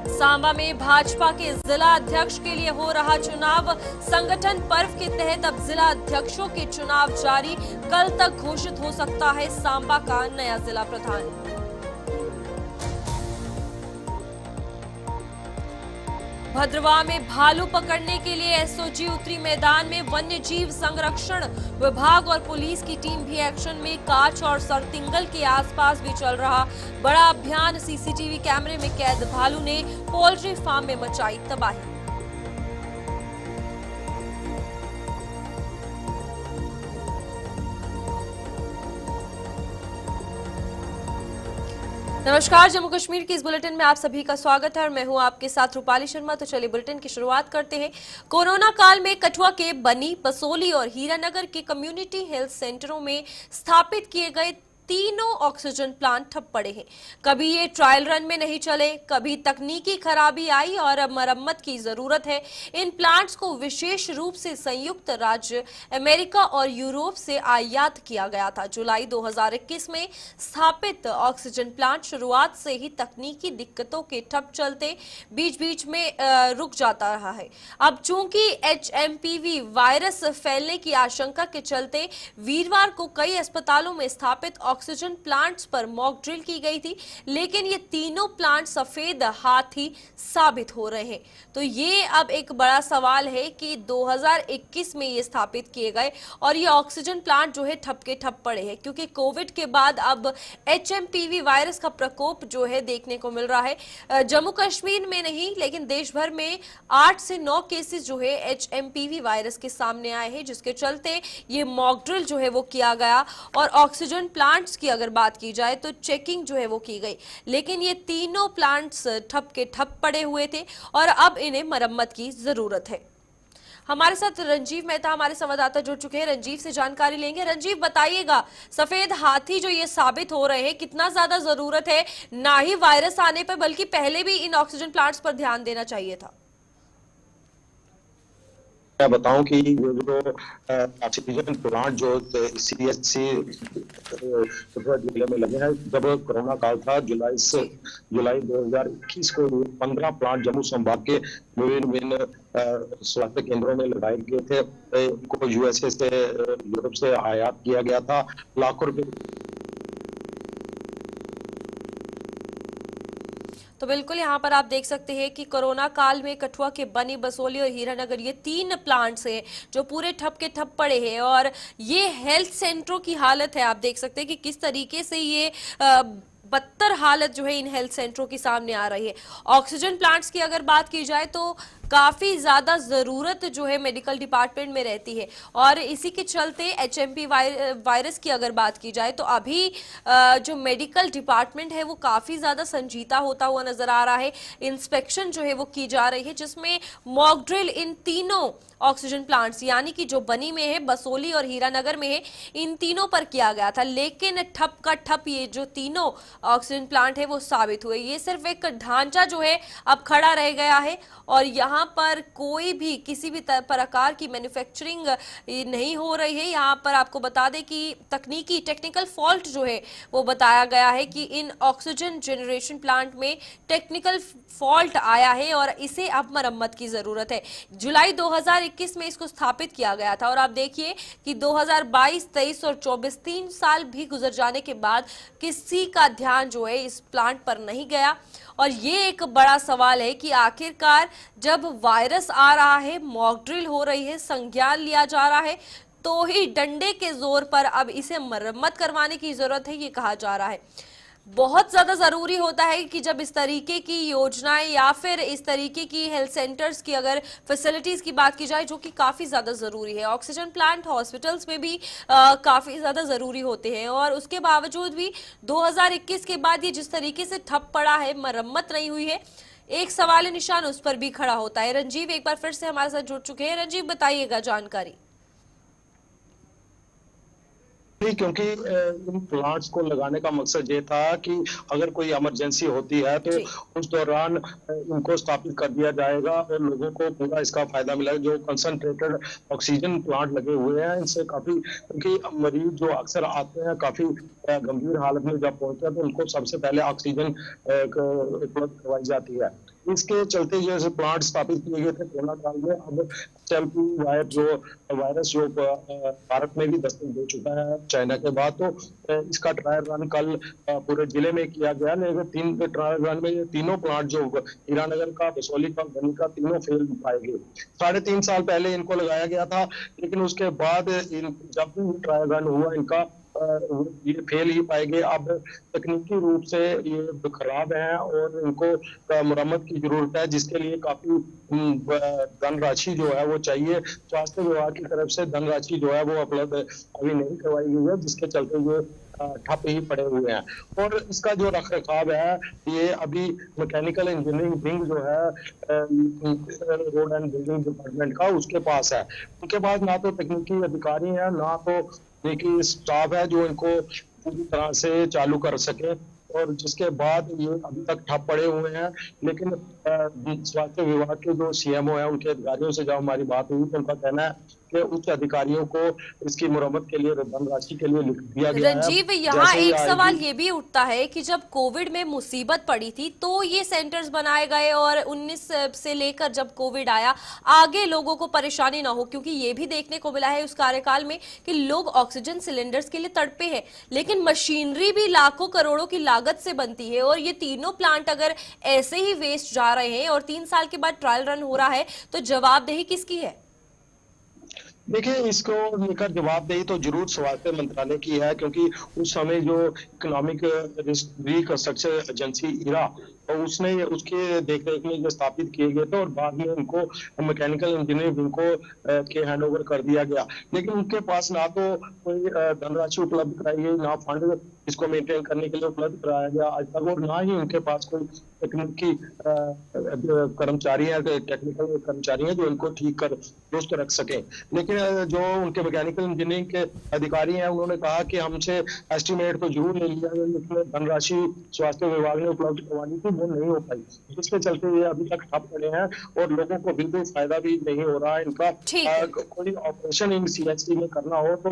सांबा में भाजपा के जिला अध्यक्ष के लिए हो रहा चुनाव। संगठन पर्व के तहत अब जिला अध्यक्षों के चुनाव जारी। कल तक घोषित हो सकता है सांबा का नया जिला प्रधान। भद्रवाह में भालू पकड़ने के लिए एसओजी उतरी मैदान में। वन्य जीव संरक्षण विभाग और पुलिस की टीम भी एक्शन में। कांच और सरतिंगल के आसपास भी चल रहा बड़ा अभियान। सीसीटीवी कैमरे में कैद भालू ने पोल्ट्री फार्म में मचाई तबाही। नमस्कार, जम्मू कश्मीर की इस बुलेटिन में आप सभी का स्वागत है और मैं हूं आपके साथ रूपाली शर्मा। तो चलिए बुलेटिन की शुरुआत करते हैं। कोरोना काल में कठुआ के बनी, बसोली और हीरानगर के कम्युनिटी हेल्थ सेंटरों में स्थापित किए गए तीनों ऑक्सीजन प्लांट ठप पड़े हैं। कभी ये ट्रायल रन में नहीं चले, कभी तकनीकी खराबी आई और अब मरम्मत की जरूरत है। इन प्लांट्स को विशेष रूप से संयुक्त राज्य अमेरिका और यूरोप से आयात किया गया था। जुलाई 2021 में स्थापित ऑक्सीजन प्लांट शुरुआत से ही तकनीकी दिक्कतों के ठप चलते बीच बीच में रुक जाता रहा है। अब चूंकि HMPV वायरस फैलने की आशंका के चलते वीरवार को कई अस्पतालों में स्थापित ऑक्सीजन प्लांट्स पर मॉक ड्रिल की गई थी, लेकिन ये तीनों प्लांट सफेद हाथी साबित हो रहे हैं। तो ये अब एक बड़ा सवाल है कि 2021 में ये स्थापित किए गए और ये ऑक्सीजन प्लांट जो है ठप के ठप पड़े हैं, क्योंकि कोविड के बाद अब HMPV वायरस का प्रकोप जो है देखने को मिल रहा है। जम्मू कश्मीर में नहीं लेकिन देश भर में 8 से 9 केसेस जो है HMPV वायरस के सामने आए हैं, जिसके चलते ये मॉक ड्रिल जो है वो किया गया। और ऑक्सीजन प्लांट्स की अगर बात की जाए तो चेकिंग जो है वो की गई, लेकिन ये तीनों प्लांट्स ठप के ठप पड़े हुए थे और अब इन्हें मरम्मत की जरूरत है। हमारे साथ रंजीव मेहता हमारे संवाददाता जुड़ चुके हैं। रंजीव से जानकारी लेंगे। रंजीव, बताइएगा, सफेद हाथी जो ये साबित हो रहे हैं, कितना ज्यादा जरूरत है ना ही वायरस आने पर बल्कि पहले भी इन ऑक्सीजन प्लांट्स पर ध्यान देना चाहिए था? मैं बताऊं कि ये जो ऑक्सीजन प्लांट जो CHC जिले में लगे हैं, जब कोरोना काल था जुलाई 2021 को 15 प्लांट जम्मू संभाग के विभिन्न स्वास्थ्य केंद्रों में लगाए गए थे। इनको USA से, यूरोप से आयात किया गया था। लाखों रुपए। तो बिल्कुल यहाँ पर आप देख सकते हैं कि कोरोना काल में कठुआ के बनी, बसोली और हीरानगर ये 3 प्लांट्स हैं जो पूरे ठप के ठप पड़े हैं। और ये हेल्थ सेंटरों की हालत है, आप देख सकते हैं कि किस तरीके से ये बदतर हालत जो है इन हेल्थ सेंटरों की सामने आ रही है। ऑक्सीजन प्लांट्स की अगर बात की जाए तो काफी ज्यादा जरूरत जो है मेडिकल डिपार्टमेंट में रहती है और इसी के चलते HMP वायरस की अगर बात की जाए तो अभी जो मेडिकल डिपार्टमेंट है वो काफी ज्यादा संजीदा होता हुआ नजर आ रहा है। इंस्पेक्शन जो है वो की जा रही है, जिसमें मॉक ड्रिल इन तीनों ऑक्सीजन प्लांट्स यानी कि जो बनी में है, बसोली और हीरानगर में है, इन तीनों पर किया गया था। लेकिन ठप का ठप ये जो तीनों ऑक्सीजन प्लांट है वो साबित हुए। ये सिर्फ एक ढांचा जो है अब खड़ा रह गया है और यहाँ पर कोई भी किसी भी प्रकार की मैन्युफैक्चरिंग नहीं हो रही है। यहाँ पर आपको बता दें कि टेक्निकल फॉल्ट जो है वो बताया गया है कि इन ऑक्सीजन जनरेशन प्लांट में टेक्निकल फॉल्ट आया है और इसे अब मरम्मत की जरूरत है। जुलाई 2021 में इसको स्थापित किया गया था और आप देखिए कि 2022, 23 और 24 3 साल भी गुजर जाने के बाद किसी का ध्यान जो है इस प्लांट पर नहीं गया। और ये एक बड़ा सवाल है कि आखिरकार जब वायरस आ रहा है, मॉक ड्रिल हो रही है, संज्ञान लिया जा रहा है, तो ही डंडे के जोर पर अब इसे मरम्मत करवाने की जरूरत है, ये कहा जा रहा है। बहुत ज्यादा जरूरी होता है कि जब इस तरीके की योजनाएं या फिर इस तरीके की हेल्थ सेंटर्स की अगर फैसिलिटीज की बात की जाए, जो कि काफी ज्यादा जरूरी है। ऑक्सीजन प्लांट हॉस्पिटल्स में भी काफी ज्यादा जरूरी होते हैं और उसके बावजूद भी 2021 के बाद ये जिस तरीके से ठप पड़ा है, मरम्मत नहीं हुई है, एक सवाल निशान उस पर भी खड़ा होता है। रंजीव एक बार फिर से हमारे साथ जुड़ चुके हैं। रंजीव, बताइएगा जानकारी। क्योंकि इन प्लांट्स को लगाने का मकसद ये था कि अगर कोई इमरजेंसी होती है तो उस दौरान इनको स्थापित कर दिया जाएगा और लोगों को पूरा इसका फायदा मिलेगा। जो कंसंट्रेटेड ऑक्सीजन प्लांट लगे हुए हैं, इनसे काफी, क्योंकि मरीज जो अक्सर आते हैं काफी गंभीर हालत में जब पहुंचते हैं तो उनको सबसे पहले ऑक्सीजन उपलब्ध करवाई जाती है। इसके चलते जो है प्लांट स्थापित किए गए थे कोरोना काल में। अब चैंपी वायरस जो भारत में भी दस्तक दे चुका है चाइना के बाद, तो इसका ट्रायल रन कल पूरे जिले में किया गया। लेकिन 3 ट्रायल रन में ये तीनों प्लांट जो हीरानगर का, बसोली का, बनी का, तीनों फेल पाए गए। 3.5 साल पहले इनको लगाया गया था, लेकिन उसके बाद जब भी ट्रायल रन हुआ इनका ये फेल ही पाए गए। अब तकनीकी रूप से ये खराब है और इनको मरम्मत की जरूरत है, जिसके लिए काफी धनराशि जो है वो चाहिए। स्वास्थ्य विभाग की तरफ से धनराशि जो है वो उपलब्ध अभी नहीं करवाई गई है, जिसके चलते ये ठप ही पड़े हुए हैं। और इसका जो रख रखाव है ये अभी मैकेनिकल इंजीनियरिंग विंग जो है रोड एंड बिल्डिंग डिपार्टमेंट का, उसके पास है। उनके पास ना तो तकनीकी अधिकारी है, ना तो देखिए स्टाफ है जो इनको पूरी तरह से चालू कर सके, और जिसके बाद ये अभी तक ठप पड़े हुए हैं। लेकिन स्वास्थ्य विभाग के जो सीएमओ है उनके अधिकारियों से जब हमारी बात हुई तो उनका कहना है कि उच्च अधिकारियों को इसकी मुरम्मत के लिए धनराशि के लिए लिख दिया गया है। रंजीव, यहाँ एक सवाल ये भी उठता है कि जब कोविड में मुसीबत पड़ी थी तो ये सेंटर्स बनाए गए, और 19 से लेकर जब कोविड आया आगे लोगों को परेशानी ना हो, क्योंकि ये भी देखने को मिला है उस कार्यकाल में कि लोग ऑक्सीजन सिलेंडर्स के लिए तड़पे हैं, लेकिन मशीनरी भी लाखों करोड़ों की लागत से बनती है। और ये तीनों प्लांट अगर ऐसे ही वेस्ट जा रहे हैं और 3 साल के बाद ट्रायल रन हो रहा है, तो जवाबदेही किसकी है? देखिए, इसको लेकर जवाबदेही तो जरूर स्वास्थ्य मंत्रालय की है, क्योंकि उस समय जो इकोनॉमिक रिकंस्ट्रक्शन एजेंसी इरा, और उसने उसके देखरेख में जो स्थापित किए गए थे और बाद में उनको मैकेनिकल इंजीनियरिंग उनको के हैंडओवर कर दिया गया। लेकिन उनके पास ना तो कोई धनराशि उपलब्ध कराई गई, ना फंड इसको मेंटेन करने के लिए उपलब्ध कराया गया आज तक, और ना ही उनके पास कोई तकनीकी कर्मचारी है, टेक्निकल कर्मचारी हैं जो इनको ठीक कर दुरुस्त रख सके। लेकिन जो उनके मैकेनिकल इंजीनियरिंग के अधिकारी हैं उन्होंने कहा कि हमसे एस्टिमेट तो जरूर ले लिया गया, लेकिन धनराशि स्वास्थ्य विभाग ने उपलब्ध करवानी थी, वो नहीं हो पाई, जिसके चलते ये अभी तक ठप पड़े हैं और लोगों को बिल्कुल फायदा भी नहीं हो रहा है इनका। कोई ऑपरेशन इन सीएचसी में करना हो तो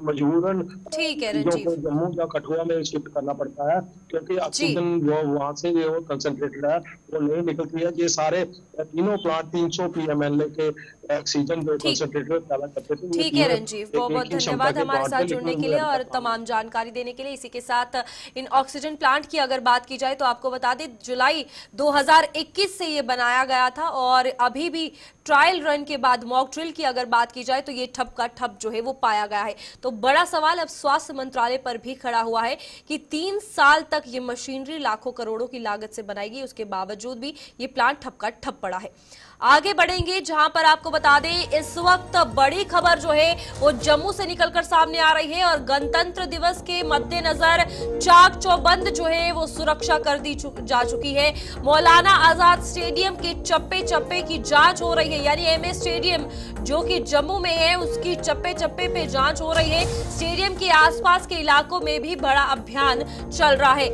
मजबूरन जो जम्मू या कठुआ में शिफ्ट करना पड़ता है, क्योंकि ऑक्सीजन जो वहां से जो कंसंट्रेटेड है वो नहीं निकलती है। ये सारे तीनों प्लांट 300 PMLA के ऑक्सीजन जो कंसंट्रेटेड पैदा करते थे। ठीक है रंजीव, बहुत बहुत धन्यवाद हमारे साथ जुड़ने के लिए और तमाम जानकारी देने के लिए। इसी के साथ इन ऑक्सीजन प्लांट की अगर बात की जाए तो आपको बता दें जुलाई 2021 से ये बनाया गया था, और अभी भी ट्रायल रन के बाद मॉक ड्रिल की अगर बात की जाए तो ये ठप का ठप जो है वो पाया गया है। तो बड़ा सवाल अब स्वास्थ्य मंत्रालय पर भी खड़ा हुआ है कि 3 साल तक ये मशीनरी लाखों करोड़ों की लागत से बनाएगी, उसके बावजूद भी ये प्लांट ठप का ठप पड़ा है। आगे बढ़ेंगे जहां पर आपको बता दें इस वक्त बड़ी खबर जो है वो जम्मू से निकलकर सामने आ रही है, और गणतंत्र दिवस के मद्देनजर चाक चौबंद जो है वो सुरक्षा कर दी जा चुकी है। मौलाना आजाद स्टेडियम के चप्पे चप्पे की जांच हो रही है, यानी MS स्टेडियम जो कि जम्मू में है उसकी चप्पे चप्पे पे जांच हो रही है। स्टेडियम के आसपास के इलाकों में भी बड़ा अभियान चल रहा है।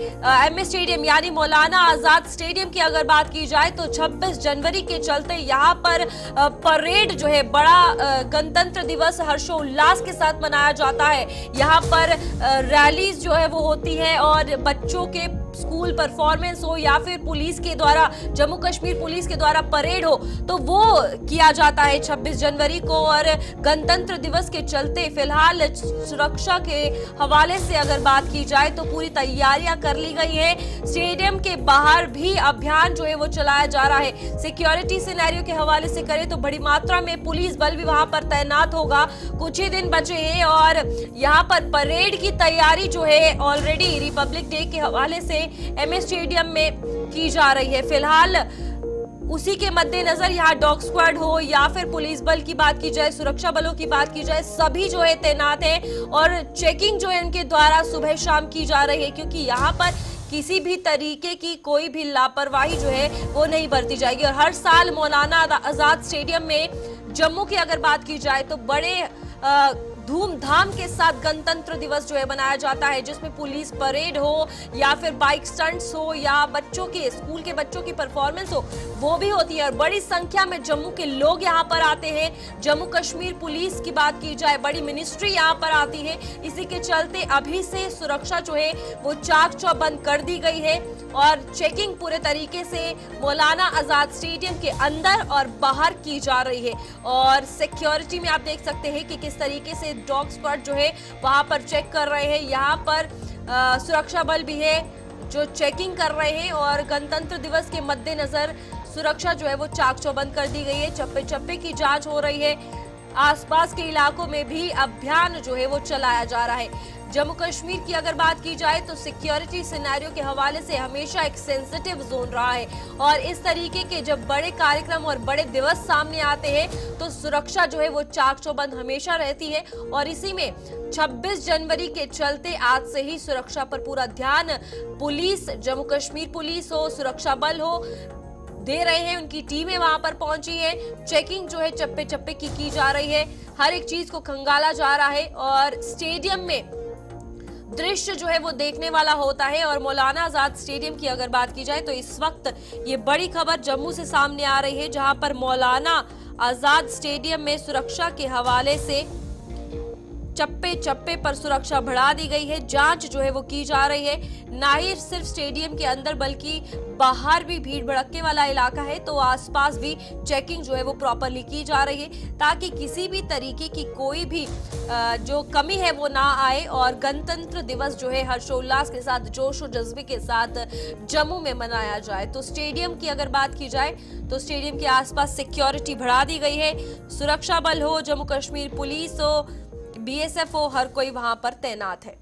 MS स्टेडियम यानी मौलाना आजाद स्टेडियम की अगर बात की जाए तो 26 जनवरी के चलते यहाँ पर परेड जो है बड़ा गणतंत्र दिवस हर्षोल्लास के साथ मनाया जाता है। यहाँ पर रैलीज जो है वो होती है, और बच्चों के स्कूल परफॉर्मेंस हो या फिर पुलिस के द्वारा, जम्मू कश्मीर पुलिस के द्वारा परेड हो, तो वो किया जाता है 26 जनवरी को। और गणतंत्र दिवस के चलते फिलहाल सुरक्षा के हवाले से अगर बात की जाए तो पूरी तैयारियां कर ली गई है। स्टेडियम के बाहर भी अभियान जो है वो चलाया जा रहा है। सिक्योरिटी सिनेरियो के हवाले से करें तो बड़ी मात्रा में पुलिस बल भी वहां पर तैनात होगा। कुछ ही दिन बचे हैं और यहाँ पर परेड की तैयारी जो है ऑलरेडी रिपब्लिक डे के हवाले से MS स्टेडियम में की जा रही है। फिलहाल उसी के मद्देनजर यहाँ डॉग स्क्वाड हो या फिर पुलिस बल की बात की जाए, सुरक्षा बलों की बात की जाए, सभी जो है तैनात हैं, और चेकिंग जो है इनके द्वारा सुबह शाम की जा रही है, क्योंकि यहाँ पर किसी भी तरीके की कोई भी लापरवाही जो है वो नहीं बरती जाएगी। और हर साल मौलाना आजाद स्टेडियम में जम्मू की अगर बात की जाए तो बड़े धूमधाम के साथ गणतंत्र दिवस जो है मनाया जाता है, जिसमें पुलिस परेड हो या फिर बाइक स्टंट्स हो या बच्चों के स्कूल के बच्चों की परफॉर्मेंस हो, वो भी होती है। और बड़ी संख्या में जम्मू के लोग यहाँ पर आते हैं। जम्मू कश्मीर पुलिस की बात की जाए, बड़ी मिनिस्ट्री यहाँ पर आती है। इसी के चलते अभी से सुरक्षा जो है वो चाक चौबंद कर दी गई है और चेकिंग पूरे तरीके से मौलाना आजाद स्टेडियम के अंदर और बाहर की जा रही है। और सिक्योरिटी में आप देख सकते हैं कि किस तरीके से डॉग स्क्वाड जो है वहां पर चेक कर रहे हैं। यहाँ पर सुरक्षा बल भी है जो चेकिंग कर रहे हैं और गणतंत्र दिवस के मद्देनजर सुरक्षा जो है वो चाक चौबंद कर दी गई है। चप्पे चप्पे की जांच हो रही है। आसपास के इलाकों में भी अभियान जो है वो चलाया जा रहा है। जम्मू कश्मीर की अगर बात की जाए तो सिक्योरिटी सिनेरियो के हवाले से हमेशा एक सेंसिटिव जोन रहा है और इस तरीके के जब बड़े कार्यक्रम और बड़े दिवस सामने आते हैं तो सुरक्षा जो है वो चाक चौबंद हमेशा रहती है। और इसी में 26 जनवरी के चलते आज से ही सुरक्षा पर पूरा ध्यान पुलिस, जम्मू कश्मीर पुलिस हो, सुरक्षा बल हो, दे रहे हैं। उनकी टीमें वहां पर पहुंची है। चेकिंग जो है चप्पे चप्पे की जा रही है। हर एक चीज को खंगाला जा रहा है और स्टेडियम में दृश्य जो है वो देखने वाला होता है। और मौलाना आजाद स्टेडियम की अगर बात की जाए तो इस वक्त ये बड़ी खबर जम्मू से सामने आ रही है, जहां पर मौलाना आजाद स्टेडियम में सुरक्षा के हवाले से चप्पे चप्पे पर सुरक्षा बढ़ा दी गई है। जांच जो है वो की जा रही है। ना ही सिर्फ स्टेडियम के अंदर बल्कि बाहर भी भीड़ भड़क्के वाला इलाका है तो आसपास भी चेकिंग जो है वो प्रॉपरली की जा रही है ताकि किसी भी तरीके की कोई भी जो कमी है वो ना आए और गणतंत्र दिवस जो है हर्षोल्लास के साथ, जोश और जज्बे के साथ जम्मू में मनाया जाए। तो स्टेडियम की अगर बात की जाए तो स्टेडियम के आसपास सिक्योरिटी बढ़ा दी गई है। सुरक्षा बल हो, जम्मू कश्मीर पुलिस हो, बीएसएफ हो, हर कोई वहां पर तैनात है।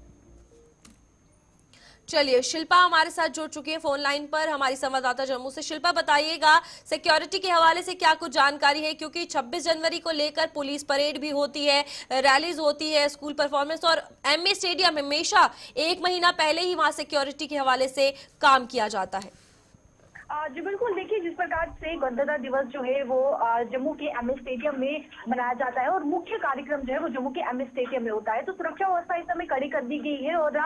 चलिए, शिल्पा हमारे साथ जुड़ चुकी है फोन लाइन पर, हमारी संवाददाता जम्मू से। शिल्पा, बताइएगा सिक्योरिटी के हवाले से क्या कुछ जानकारी है, क्योंकि 26 जनवरी को लेकर पुलिस परेड भी होती है, रैलीज होती है, स्कूल परफॉर्मेंस और एमए स्टेडियम हमेशा एक महीना पहले ही वहां सिक्योरिटी के हवाले से काम किया जाता है। जी बिल्कुल, देखिए जिस प्रकार से गणतंत्र दिवस जो है वो जम्मू के एमए स्टेडियम में मनाया जाता है और मुख्य कार्यक्रम जो है वो जम्मू के एमए स्टेडियम में होता है, तो सुरक्षा व्यवस्था इस समय कड़ी कर दी गई है और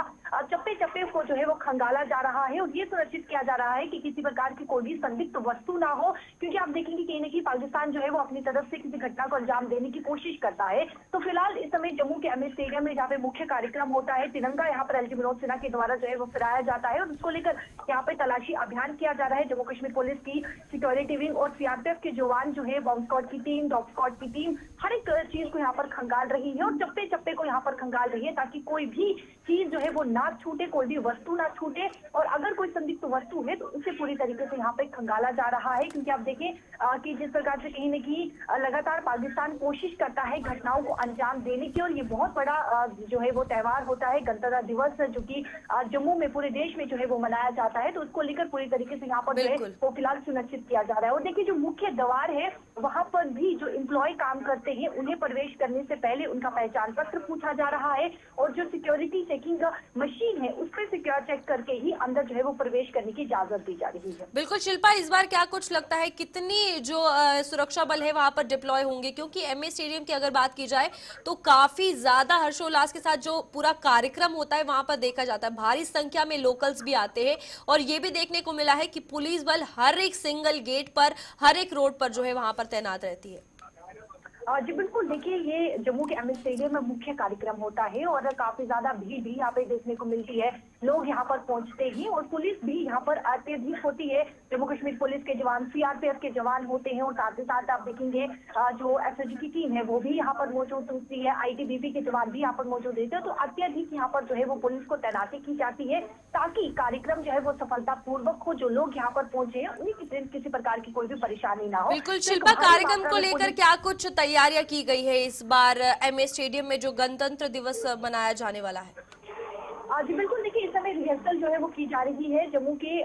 चप्पे चप्पे को जो है वो खंगाला जा रहा है और ये सुनिश्चित किया जा रहा है कि किसी प्रकार की कोई भी संदिग्ध वस्तु ना हो, क्योंकि आप देखेंगे कहीं ना कहीं पाकिस्तान जो है वो अपनी तरफ से किसी घटना को अंजाम देने की कोशिश करता है। तो फिलहाल इस समय जम्मू के एमए स्टेडियम में जहाँ पे मुख्य कार्यक्रम होता है, तिरंगा यहाँ पर एलजी विनोद सिन्हा के द्वारा जो है वो फहराया जाता है और उसको लेकर यहाँ पे तलाशी अभियान किया जा रहा है। जम्मू कश्मीर पुलिस की सिक्योरिटी विंग और सीआरपीएफ के जवान जो है, बॉम्ब स्क्वाड की टीम, डॉग स्क्वाड की टीम, हर एक चीज को यहाँ पर खंगाल रही है और चप्पे चप्पे को यहाँ पर खंगाल रही है ताकि कोई भी चीज जो है वो ना छूटे, कोई भी वस्तु ना छूटे और अगर कोई संदिग्ध वस्तु है तो उसे पूरी तरीके से यहाँ पे खंगाला जा रहा है। क्योंकि आप देखें कि जिस प्रकार से कहीं न कहीं लगातार पाकिस्तान कोशिश करता है घटनाओं को अंजाम देने की और ये बहुत बड़ा जो है वो त्योहार होता है गणतंत्र दिवस, जो कि जम्मू में पूरे देश में जो है वो मनाया जाता है, तो उसको लेकर पूरी तरीके से यहाँ पर जो है वो फिलहाल सुनिश्चित किया जा रहा है। और देखिए जो मुख्य द्वार है वहां पर भी जो एम्प्लॉय काम करते हैं उन्हें प्रवेश करने से पहले उनका पहचान पत्र पूछा जा रहा है और जो सिक्योरिटी चेकिंग मशीन है उस पर सिक्योर चेक करके ही अंदर जो है वो प्रवेश करने की इजाजत दी जा रही है। बिल्कुल शिल्पा, इस बार क्या कुछ लगता है कितनी जो सुरक्षा बल है वहां पर डिप्लॉय होंगे, क्योंकि एमए स्टेडियम की अगर बात की जाए तो काफी ज्यादा हर्षोल्लास के साथ जो पूरा कार्यक्रम होता है वहां पर देखा जाता है, भारी संख्या में लोकल्स भी आते हैं और ये भी देखने को मिला है कि पुलिस बल हर एक सिंगल गेट पर, हर एक रोड पर जो है वहां पर तैनात रहती है। जी बिल्कुल, देखिए ये जम्मू के एमए स्टेडियम में मुख्य कार्यक्रम होता है और काफी ज्यादा भीड़ भी यहाँ पे देखने को मिलती है, लोग यहाँ पर पहुंचते हैं और पुलिस भी यहाँ पर अत्यधिक होती है। जम्मू कश्मीर पुलिस के जवान, सीआरपीएफ के जवान होते हैं और साथ ही साथ आप देखेंगे जो एसओजी की टीम है वो भी यहाँ पर मौजूद होती है, आईटीबीपी के जवान भी यहाँ पर मौजूद रहते हैं, तो अत्यधिक यहाँ पर जो है वो पुलिस को तैनाती की जाती है ताकि कार्यक्रम जो है वो सफलतापूर्वक हो, जो लोग यहाँ पर पहुंचे हैं उन्हें किसी प्रकार की कोई भी परेशानी ना हो। बिल्कुल शिल्पा, कार्यक्रम को लेकर क्या कुछ तैयारियां की गई है इस बार एमए स्टेडियम में जो गणतंत्र दिवस मनाया जाने वाला है? जी बिल्कुल, देखिए इस समय रिहर्सल जो है वो की जा रही है जम्मू के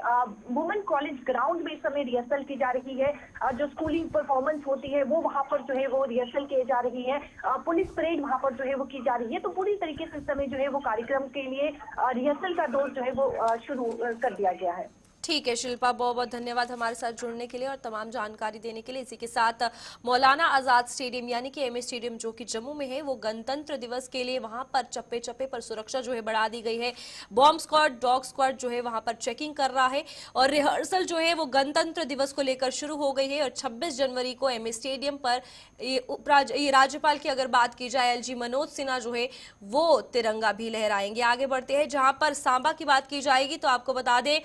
वुमेन कॉलेज ग्राउंड में। इस समय रिहर्सल की जा रही है, जो स्कूलिंग परफॉर्मेंस होती है वो वहां पर जो है वो रिहर्सल की जा रही है, पुलिस परेड वहां पर जो है वो की जा रही है, तो पूरी तरीके से इस समय जो है वो कार्यक्रम के लिए रिहर्सल का दौर जो है वो शुरू कर दिया गया है। ठीक है शिल्पा, बहुत बहुत धन्यवाद हमारे साथ जुड़ने के लिए और तमाम जानकारी देने के लिए। इसी के साथ मौलाना आजाद स्टेडियम यानी कि एमए स्टेडियम जो कि जम्मू में है, वो गणतंत्र दिवस के लिए वहां पर चप्पे चप्पे पर सुरक्षा जो है बढ़ा दी गई है। बॉम्ब स्क्वाड, डॉग स्क्वाड जो है वहां पर चेकिंग कर रहा है और रिहर्सल जो है वो गणतंत्र दिवस को लेकर शुरू हो गई है। और 26 जनवरी को एमए स्टेडियम पर ये राज्यपाल की अगर बात की जाए, एलजी मनोज सिन्हा जो है वो तिरंगा भी लहराएंगे। आगे बढ़ते हैं, जहां पर सांबा की बात की जाएगी तो आपको बता दें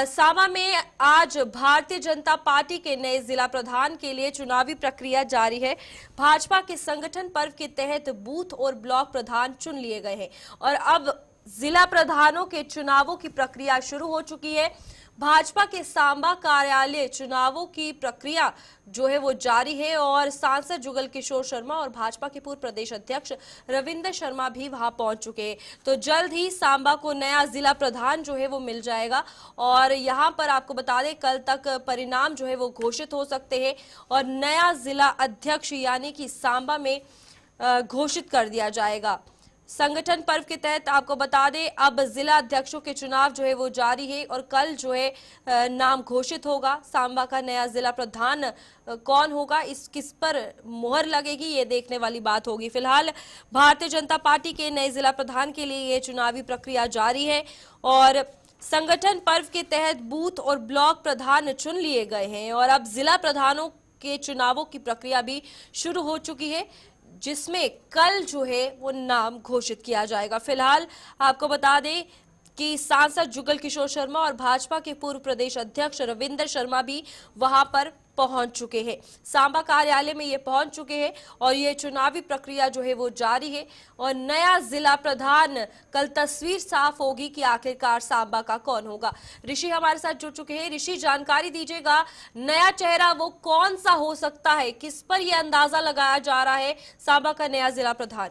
सांबा में आज भारतीय जनता पार्टी के नए जिला प्रधान के लिए चुनावी प्रक्रिया जारी है। भाजपा के संगठन पर्व के तहत बूथ और ब्लॉक प्रधान चुन लिए गए हैं और अब जिला प्रधानों के चुनावों की प्रक्रिया शुरू हो चुकी है। भाजपा के सांबा कार्यालय चुनावों की प्रक्रिया जो है वो जारी है और सांसद जुगल किशोर शर्मा और भाजपा के पूर्व प्रदेश अध्यक्ष रविंद्र शर्मा भी वहां पहुंच चुके हैं। तो जल्द ही सांबा को नया जिला प्रधान जो है वो मिल जाएगा और यहां पर आपको बता दें कल तक परिणाम जो है वो घोषित हो सकते हैं और नया जिला अध्यक्ष यानी कि सांबा में घोषित कर दिया जाएगा। संगठन पर्व के तहत आपको बता दें अब जिला अध्यक्षों के चुनाव जो है वो जारी है और कल जो है नाम घोषित होगा। सांबा का नया जिला प्रधान कौन होगा, इस किस पर मुहर लगेगी, ये देखने वाली बात होगी। फिलहाल भारतीय जनता पार्टी के नए जिला प्रधान के लिए ये चुनावी प्रक्रिया जारी है और संगठन पर्व के तहत बूथ और ब्लॉक प्रधान चुन लिए गए हैं और अब जिला प्रधानों के चुनावों की प्रक्रिया भी शुरू हो चुकी है, जिसमें कल जो है वो नाम घोषित किया जाएगा। फिलहाल आपको बता दें कि सांसद जुगल किशोर शर्मा और भाजपा के पूर्व प्रदेश अध्यक्ष रविंद्र शर्मा भी वहां पर पहुंच चुके हैं, सांबा कार्यालय में ये पहुंच चुके हैं और ये चुनावी प्रक्रिया जो है वो जारी है और नया जिला प्रधान कल तस्वीर साफ होगी कि आखिरकार सांबा का कौन होगा। ऋषि हमारे साथ जुड़ चुके हैं। ऋषि, जानकारी दीजिएगा, नया चेहरा वो कौन सा हो सकता है, किस पर यह अंदाजा लगाया जा रहा है सांबा का नया जिला प्रधान?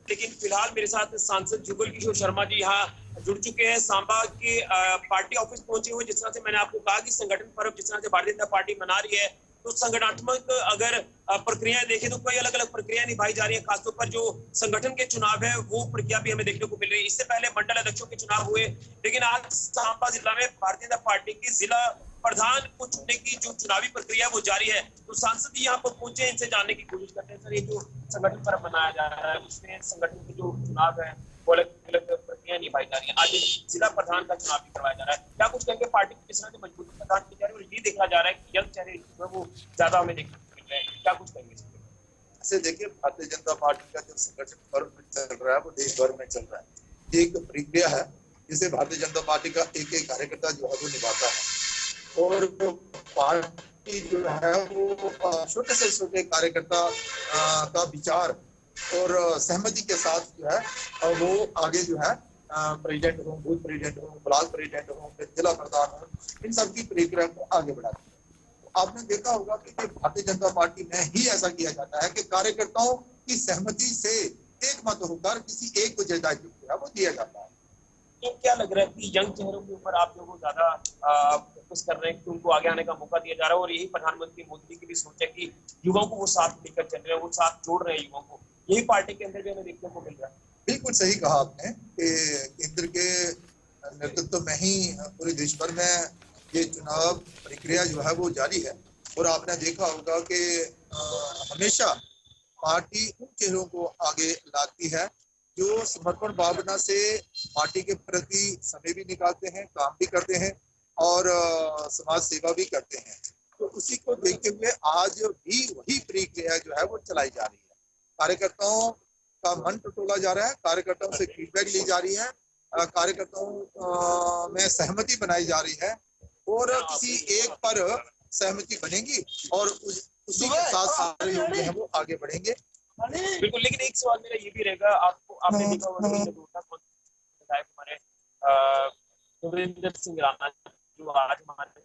लेकिन फिलहाल मेरे साथ सांसद जुगल किशोर शर्मा जी यहाँ जुड़ चुके हैं। सांबा के पार्टी ऑफिस पहुंचे हुए। जिस तरह से मैंने आपको कहा कि संगठन पर्व जिस तरह से भारतीय जनता पार्टी मना रही है, तो संगठनात्मक अगर प्रक्रियाएं देखें तो कई अलग अलग प्रक्रियाएं निभाई जा रही है। खासतौर पर जो संगठन के चुनाव है वो प्रक्रिया भी हमें देखने को मिल रही है। इससे पहले मंडल अध्यक्षों के चुनाव हुए, लेकिन आज सांबा जिला में भारतीय जनता पार्टी की जिला प्रधान को चुनने की जो चुनावी प्रक्रिया है वो जारी है। तो सांसद जी यहाँ पर पहुंचे, इनसे जानने की कोशिश करते हैं। सर, ये जो संगठन पर्व मनाया जा रहा है उसमें संगठन के जो चुनाव है वो अलग अलग प्रक्रिया निभाई जा रही है। आज जिला प्रधान का चुनाव भी करवाया जा रहा है। क्या कुछ कहेंगे, पार्टी की किस तरह से मजबूती प्रदान की जा रही है और ये देखा जा रहा है कि यंग चेहरे जो है वो ज्यादा हमें देखने को मिल रहे हैं, क्या कुछ कहेंगे? ऐसे देखिए, भारतीय जनता पार्टी का जो संगठन पर्व चल रहा है वो देश भर में चल रहा है। एक प्रक्रिया है जिसे भारतीय जनता पार्टी का एक एक कार्यकर्ता जो है वो निभाता है और पार्टी जो है वो छोटे से छोटे कार्यकर्ता का विचार और सहमति के साथ जो है वो आगे जो है प्रेसिडेंट हो, बूथ प्रेसिडेंट हो, ब्लॉक प्रेसिडेंट हो, जिला प्रधान हो, इन सब की प्रक्रिया को आगे बढ़ाते हैं। तो आपने देखा होगा कि भारतीय जनता पार्टी में ही ऐसा किया जाता है कि कार्यकर्ताओं की सहमति से एक मत होकर किसी एक को दायित्व जो है वो दिया जाता है। तो क्या लग रहा है कि यंग चेहरों के ऊपर आप लोगों को ज्यादा फोकस कर रहे हैं कि उनको आगे आने का मौका दिया जा रहा है और यही प्रधानमंत्री मोदी की भी सोच है कि युवाओं को वो साथ लेकर चल रहे हैं, वो साथ जोड़ रहे हैं युवाओं को, यही पार्टी के अंदर भी हमें देखने को मिल रहा है? बिल्कुल सही कहा आपने कि केंद्र के नेतृत्व में ही पूरे देश भर में ये चुनाव प्रक्रिया जो है वो जारी है और आपने देखा होगा कि हमेशा पार्टी उन चेहरों को आगे लाती है जो समर्पण भावना से पार्टी के प्रति समय भी निकालते हैं, काम भी करते हैं और समाज सेवा भी करते हैं। तो उसी को देखते हुए आज भी वही प्रक्रिया जो है वो चलाई जा रही है। कार्यकर्ताओं का मन टटोला जा रहा है, कार्यकर्ताओं से फीडबैक ली जा रही है, कार्यकर्ताओं में सहमति बनाई जा रही है और किसी एक पर सहमति बनेगी और उसी के साथ सारे लोग जो है वो आगे बढ़ेंगे। बिल्कुल, लेकिन एक सवाल मेरा ये भी रहेगा, आपने देखा होगा विधायक हमारे सुरेंद्र सिंह राणा जो आज हमारे,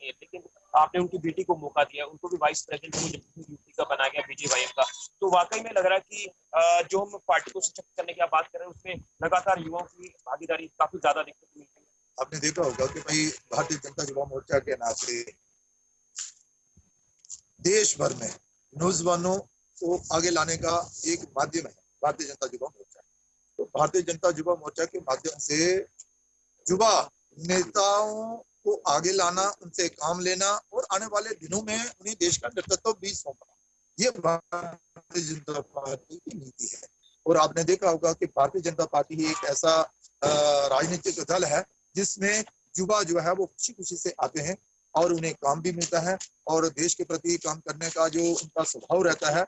लेकिन आपने उनकी बेटी को मौका दिया, उनको भी वाइस प्रेसिडेंट यूपी का बना गया बीजेवाईएम का। तो वाकई में लग रहा है कि जो हम पार्टी को सशक्त करने की बात कर रहे हैं उसमें लगातार युवाओं की भागीदारी काफी ज्यादा देखने को मिलती है। आपने देखा होगा कि भाई भारतीय जनता युवा मोर्चा के नाते देश भर में नौजवानों को आगे लाने का एक माध्यम है भारतीय जनता युवा मोर्चा। तो भारतीय जनता युवा मोर्चा के माध्यम से युवा नेताओं को आगे लाना, उनसे काम लेना और आने वाले दिनों में उन्हें देश का नेतृत्व भी सौंपना, ये भारतीय जनता पार्टी की नीति है। और आपने देखा होगा कि भारतीय जनता पार्टी ही एक ऐसा राजनीतिक दल है जिसमें युवा जो है वो खुशी खुशी से आते हैं और उन्हें काम भी मिलता है और देश के प्रति काम करने का जो उनका स्वभाव रहता है,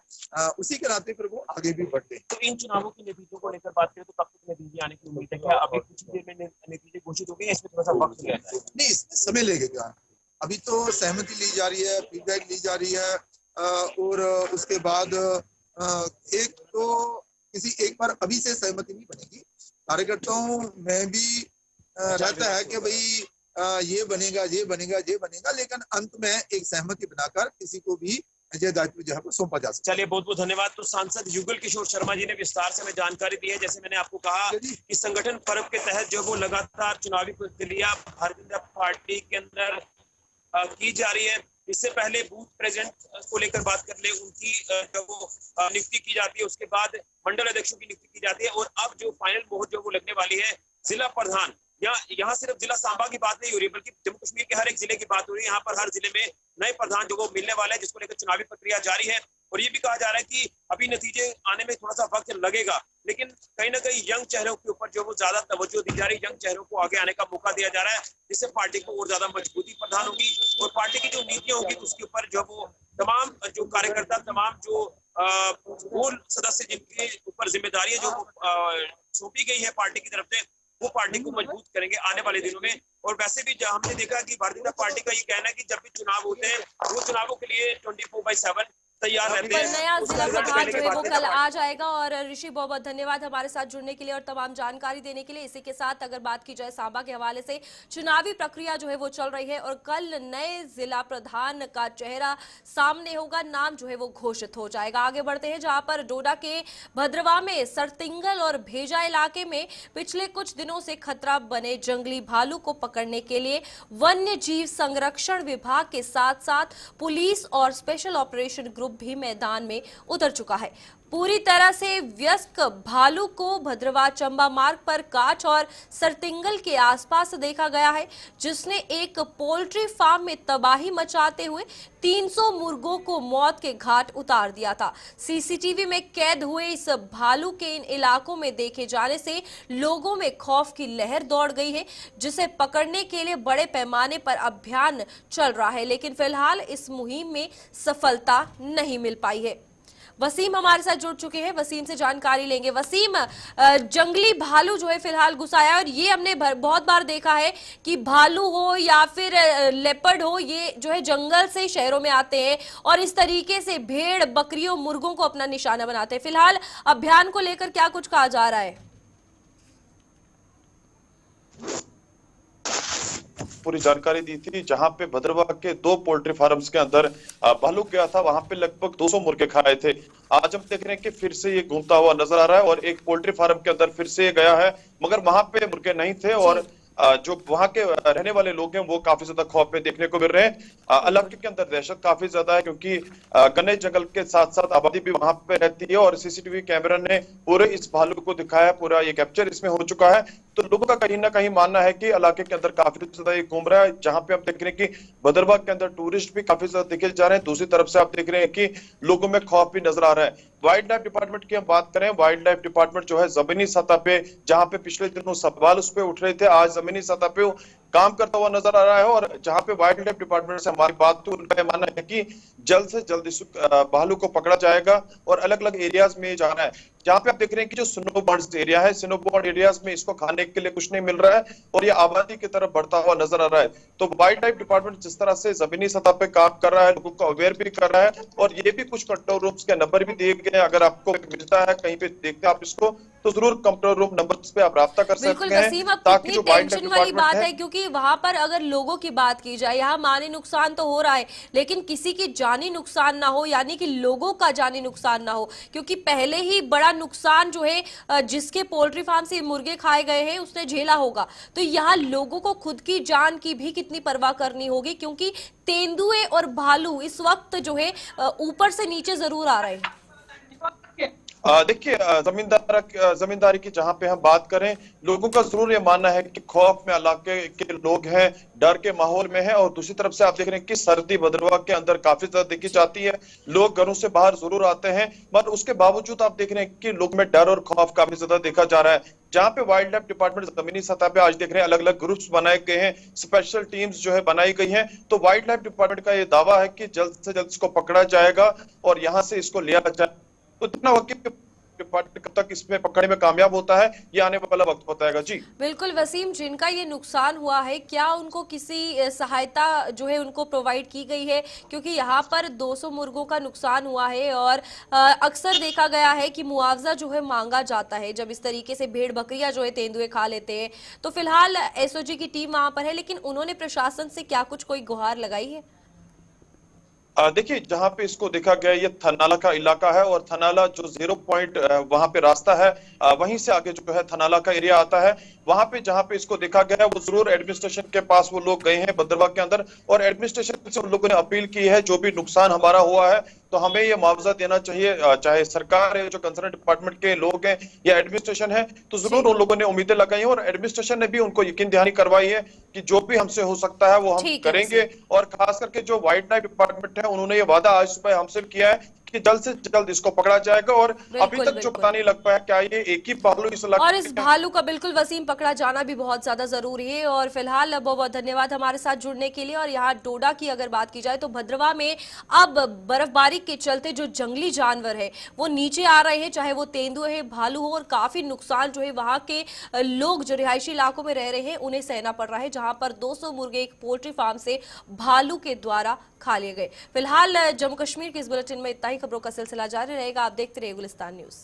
उसी के नाते पर वो आगे भी बढ़ते हैं। तो इन चुनावों के नतीजों को लेकर बात करें तो कब तक नतीजे आने की उम्मीद है? क्या अभी कुछ देर में नतीजे घोषित हो गए, इसमें थोड़ा सा वक्त लग जाता है? नहीं, इसमें समय लगेगा। अभी तो सहमति ली जा रही है, फीडबैक ली जा रही है और उसके बाद एक तो किसी एक बार अभी से सहमति नहीं बनेगी। कार्यकर्ताओं में भी रहता है कि भाई ये बनेगा, ये बनेगा, ये बनेगा, लेकिन अंत में एक सहमति बनाकर किसी को भी ये दायित्व जो है वो सौंपा जा सकता है। चलिए, बहुत बहुत धन्यवाद। तो सांसद युगल किशोर शर्मा जी ने विस्तार से हमें जानकारी दी है। जैसे मैंने आपको कहा कि संगठन पर्व के तहत जो वो लगातार चुनावी प्रक्रिया भारतीय जनता पार्टी के अंदर की जा रही है। इससे पहले बूथ प्रेसिडेंट को लेकर बात कर ले, उनकी जो वो नियुक्ति की जाती है, उसके बाद मंडल अध्यक्षों की नियुक्ति की जाती है और अब जो फाइनल मोहर जो वो लगने वाली है जिला प्रधान। यहाँ सिर्फ जिला सांबा की बात नहीं हो रही बल्कि जम्मू कश्मीर के हर एक जिले की बात हो रही है। यहाँ पर हर जिले में नए प्रधान जो वो मिलने वाले हैं, जिसको लेकर चुनावी प्रक्रिया जारी है। और ये भी कहा जा रहा है कि अभी नतीजे आने में थोड़ा सा वक्त लगेगा, लेकिन कहीं ना कहीं यंग चेहरों के ऊपर जो वो ज्यादा तवज्जो दी जा रही है, यंग चेहरों को आगे आने का मौका दिया जा रहा है, जिससे पार्टी को और ज्यादा मजबूती प्रदान होगी और पार्टी की जो नीतियां होगी उसके ऊपर जो वो तमाम जो कार्यकर्ता, तमाम जो मूल सदस्य जिनके ऊपर जिम्मेदारी जो सौंपी गई है पार्टी की तरफ से, वो पार्टी को मजबूत करेंगे आने वाले दिनों में। और वैसे भी हमने देखा कि भारतीय जनता पार्टी का ये कहना है कि जब भी चुनाव होते हैं वो चुनावों के लिए 24/7 तैयार रहते हैं। नया जिला प्रधान जो है वो कल आ जाएगा। और ऋषि, बहुत बहुत धन्यवाद हमारे साथ जुड़ने के लिए और तमाम जानकारी देने के लिए। इसी के साथ अगर बात की जाए सांबा के हवाले से, चुनावी प्रक्रिया जो है वो चल रही है और कल नए जिला प्रधान का चेहरा सामने होगा, नाम जो है वो घोषित हो जाएगा। आगे बढ़ते हैं, जहां पर डोडा के भद्रवा में सरतिंगल और भेजा इलाके में पिछले कुछ दिनों से खतरा बने जंगली भालू को पकड़ने के लिए वन्य जीव संरक्षण विभाग के साथ साथ पुलिस और स्पेशल ऑपरेशन ग्रुप भी मैदान में उतर चुका है। पूरी तरह से व्यस्क भालू को भद्रवा चंबा मार्ग पर काच और सरतिंगल के आसपास देखा गया है, जिसने एक पोल्ट्री फार्म में तबाही मचाते हुए 300 मुर्गों को मौत के घाट उतार दिया था। सीसीटीवी में कैद हुए इस भालू के इन इलाकों में देखे जाने से लोगों में खौफ की लहर दौड़ गई है, जिसे पकड़ने के लिए बड़े पैमाने पर अभियान चल रहा है, लेकिन फिलहाल इस मुहिम में सफलता नहीं मिल पाई है। वसीम हमारे साथ जुड़ चुके हैं, वसीम से जानकारी लेंगे। वसीम, जंगली भालू जो है फिलहाल घुसाया है और ये हमने बहुत बार देखा है कि भालू हो या फिर लेपर्ड हो, ये जो है जंगल से शहरों में आते हैं और इस तरीके से भेड़, बकरियों, मुर्गों को अपना निशाना बनाते हैं। फिलहाल अभियान को लेकर क्या कुछ कहा जा रहा है? पूरी जानकारी दी थी। जहां पे भद्रवा के 2 पोल्ट्री फार्म्स के अंदर भालू गया था, वहां पे लगभग 200 मुर्गे खाए थे। आज हम देख रहे हैं कि फिर से ये घूमता हुआ नजर आ रहा है और एक पोल्ट्री फार्म के अंदर फिर से ये गया है, मगर वहां पे मुर्गे नहीं थे और जो वहां के रहने वाले लोग हैं वो काफी ज्यादा खौफ में देखने को मिल रहे हैं। इलाके के अंदर दहशत काफी ज्यादा है क्योंकि घने जंगल के साथ साथ आबादी भी वहां पे रहती है और सीसीटीवी कैमरा ने पूरे इस भालू को दिखाया, पूरा ये कैप्चर इसमें हो चुका है। तो लोगों का कहीं ना कहीं मानना है कि इलाके के अंदर काफी ज्यादा ये घूम रहा है। जहां पे आप देख रहे हैं कि भद्रवा के अंदर टूरिस्ट भी काफी ज्यादा देखे जा रहे हैं, दूसरी तरफ से आप देख रहे हैं कि लोगों में खौफ भी नजर आ रहा है। वाइल्ड लाइफ डिपार्टमेंट की हम बात करें, वाइल्ड लाइफ डिपार्टमेंट जो है जमीनी सतह पे, जहां पे पिछले दिनों सवाल उस पे उठ रहे थे, आज जमीनी सतह पे काम करता हुआ नजर आ रहा है। और जहां पे वाइल्ड लाइफ डिपार्टमेंट से हमारी बात तो उनका मानना है कि जल्द से जल्द इस भालू को पकड़ा जाएगा और अलग अलग एरियाज में जाना है। जहां पे आप देख रहे हैं कि जो स्नोबर्ड एरिया है, स्नोबर्ड एरियाज में इसको खाने के लिए कुछ नहीं मिल रहा है और ये आबादी की तरफ बढ़ता हुआ नजर आ रहा है। तो वाइल्ड लाइफ डिपार्टमेंट जिस तरह से जमीनी सतह पे काम कर रहा है, लोगों को अवेयर भी कर रहा है और ये भी कुछ कंट्रोल रूम्स के नंबर भी दिए गए हैं। अगर आपको मिलता है कहीं पे देखते हैं आप इसको, तो जरूर कंट्रोल रूम नंबर पे आप राब्ता कर सकते हैं, ताकि जो वाइल्ड लाइफ डिपार्टमेंट है, क्योंकि वहां पर अगर लोगों की बात की जाए, यहाँ माली नुकसान तो हो रहा है लेकिन किसी की जानी नुकसान ना हो, यानी कि लोगों का जानी नुकसान ना हो, क्योंकि पहले ही बड़ा नुकसान जो है जिसके पोल्ट्री फार्म से मुर्गे खाए गए हैं उसने झेला होगा। तो यहाँ लोगों को खुद की जान की भी कितनी परवाह करनी होगी, क्योंकि तेंदुए और भालू इस वक्त जो है ऊपर से नीचे जरूर आ रहे हैं। देखिए, जमींदारी की जहां पे हम बात करें, लोगों का जरूर ये मानना है कि खौफ में इलाके के लोग हैं, डर के माहौल में हैं। और दूसरी तरफ से आप देख रहे हैं कि सर्दी भद्रवा के अंदर काफी ज्यादा देखी जाती है, लोग घरों से बाहर जरूर आते हैं, मगर उसके बावजूद आप देख रहे हैं कि लोग में डर और खौफ काफी ज्यादा देखा जा रहा है। जहां पे वाइल्ड लाइफ डिपार्टमेंट जमीनी सतह पे आज देख रहे हैं अलग अलग ग्रुप्स बनाए गए हैं, स्पेशल टीम्स जो है बनाई गई हैं। तो वाइल्ड लाइफ डिपार्टमेंट का ये दावा है कि जल्द से जल्द इसको पकड़ा जाएगा और यहां से इसको लिया जाए। तो इतना वक्त डिपार्टमेंट कब तक इसमें पकड़ने में कामयाब होता है, ये आने वाला वक्त बताएगा। जी बिल्कुल वसीम, जिनका ये नुकसान हुआ है, क्या उनको किसी सहायता जो है उनको प्रोवाइड की गई है? क्योंकि यहाँ पर 200 मुर्गों का नुकसान हुआ है और अक्सर देखा गया है कि मुआवजा जो है मांगा जाता है जब इस तरीके से भेड़ बकरियां जो है तेंदुए खा लेते हैं। तो फिलहाल एसओजी की टीम वहां पर है, लेकिन उन्होंने प्रशासन से क्या कुछ कोई गुहार लगाई है? देखिए, जहां पे इसको देखा गया, ये थनाला का इलाका है और थनाला जो 0 पॉइंट वहां पे रास्ता है, वहीं से आगे जो है थनाला का एरिया आता है। वहां पे जहां पे इसको देखा गया है, वो जरूर एडमिनिस्ट्रेशन के पास वो लोग गए हैं भद्रवा के अंदर, और एडमिनिस्ट्रेशन से उन लोगों ने अपील की है जो भी नुकसान हमारा हुआ है तो हमें ये मुआवजा देना चाहिए, चाहे सरकार है, जो कंसर्न डिपार्टमेंट के लोग हैं या एडमिनिस्ट्रेशन है। तो जरूर उन लोगों ने उम्मीदें लगाई हैं और एडमिनिस्ट्रेशन ने भी उनको यकीन दहानी करवाई है कि जो भी हमसे हो सकता है वो हम करेंगे। और खास करके जो वाइल्ड लाइफ डिपार्टमेंट है, उन्होंने ये वादा आज सुबह हमसे किया है कि जल्द से जल्द इसको पकड़ा जाएगा। और अभी तक जो पता नहीं लग पाया क्या ये एक ही भालू इस इलाके, और इस भालू का बिल्कुल वसीम पकड़ा जाना भी बहुत ज्यादा जरूरी है। और फिलहाल बहुत बहुत धन्यवाद हमारे साथ जुड़ने के लिए। और यहाँ डोडा की अगर बात की जाए तो भद्रवा में अब बर्फबारी के चलते जो जंगली जानवर है वो नीचे आ रहे हैं, चाहे वो तेंदुए है, भालू हो, और काफी नुकसान जो है वहां के लोग जो रिहायशी इलाकों में रह रहे हैं उन्हें सहना पड़ रहा है, जहां पर 200 मुर्गे एक पोल्ट्री फार्म से भालू के द्वारा खा लिए गए। फिलहाल जम्मू कश्मीर के इस बुलेटिन में इतना ही। खबरों का सिलसिला जारी रहेगा, आप देखते रहिए गुलिस्तान न्यूज।